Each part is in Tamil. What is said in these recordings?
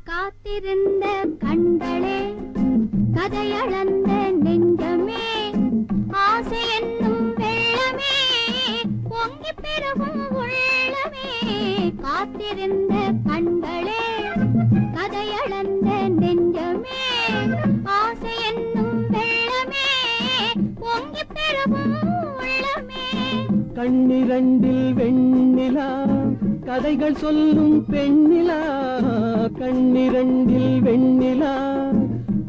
காத்திருந்த கண்களே, கதையளந்த நெஞ்சமே, ஆசை என்னும் வெள்ளமே, பொங்கி பெருகும் உள்ளமே. காத்திருந்த கண்களே, கதையளந்த நெஞ்சமே, ஆசை என்னும் வெள்ளமே, பொங்கி பெருகும் உள்ளமே. கண்ணிரண்டில் வெண்ணிலா, கதைகள் சொல்லும் பெண்ணிலா. கண்ணிரண்டில் வெண்ணிலா,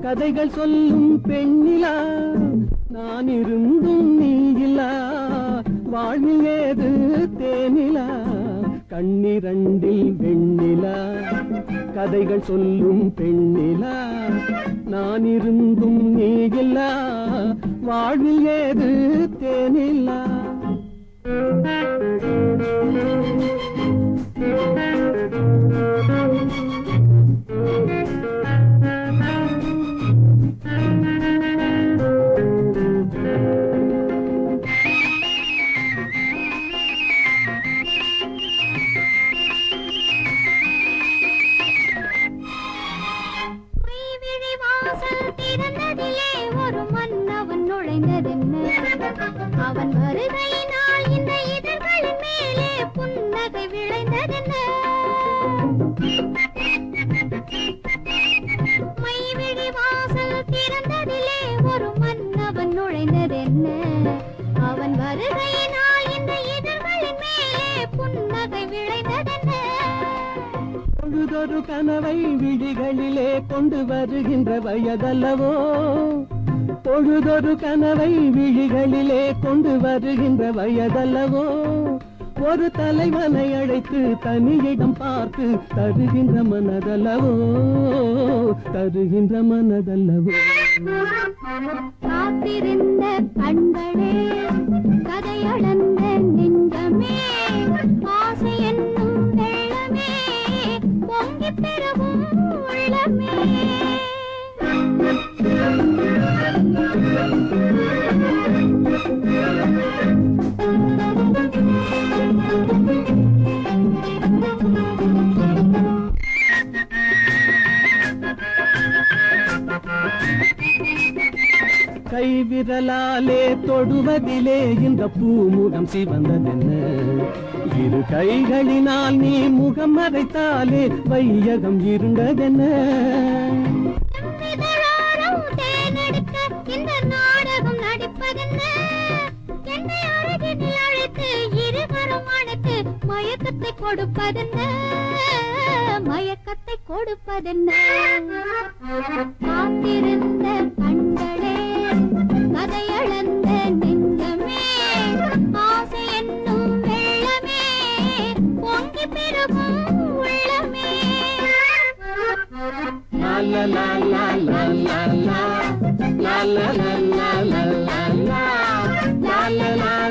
கதைகள் சொல்லும் பெண்ணிலா. நான் இருந்தும் நீயிலா, வாழ்வில் ஏது தேனிலா. கண்ணிரண்டில் வெண்ணிலா, கதைகள் சொல்லும் பெண்ணிலா. நான் இருந்தும் நீயிலா, வாழ்வில் ஏது தேனிலா. ஒரு மன்னவன் நுழைந்ததென்ன, அவன் வருகையினால் இந்த இதழ்களின் மேலே புன்னகை விளைந்ததென்ன. மைவிழி வாசல் திறந்ததிலே ஒரு மன்னவன் நுழைந்ததென்ன, அவன் வருகையினால் இந்த இதழ்களின் மேலே புன்னகை விளைந்ததென்ன. பொழுதொரு கனவை விழிகளிலே கொண்டு வருகின்ற வயதல்லவோ. பொழுதொரு கனவை விழிகளிலே கொண்டு வருகின்ற வயதல்லவோ. ஒரு தலைவனை அழைத்து தனியிடம் பார்த்து தருகின்ற மனதல்லவோ, தருகின்ற மனதல்லவோ. காத்திருந்த கண்களே, கதையளந்த நெஞ்சமே, ஆசை என்னும் வெள்ளமே, பொங்கி பெருகும் உள்ளமே. கைவிரலாலே தொடுவதிலே இந்த பூமுகம் சிவந்ததென்ன. இரு கைகளினால் நீ முகம் மறைத்தாலே வையகம் இருண்டதென்ன. இந்த நாடகம் நடிப்பதென்ன, என்னை அழகினில் அழைத்து இருவரும் அழைத்து மயக்கத்தை கொடுப்பதென்ன, மயக்கத்தை கொடுப்பதென்ன. காத்திருந்த கண்களே, கதையளந்த நெஞ்சமே, ஆசை என்னும் வெள்ளமே, பொங்கி பெருகும் உள்ளமே. லா லா லா லா லா லா லா லா லா லா லா லா லா லா லா.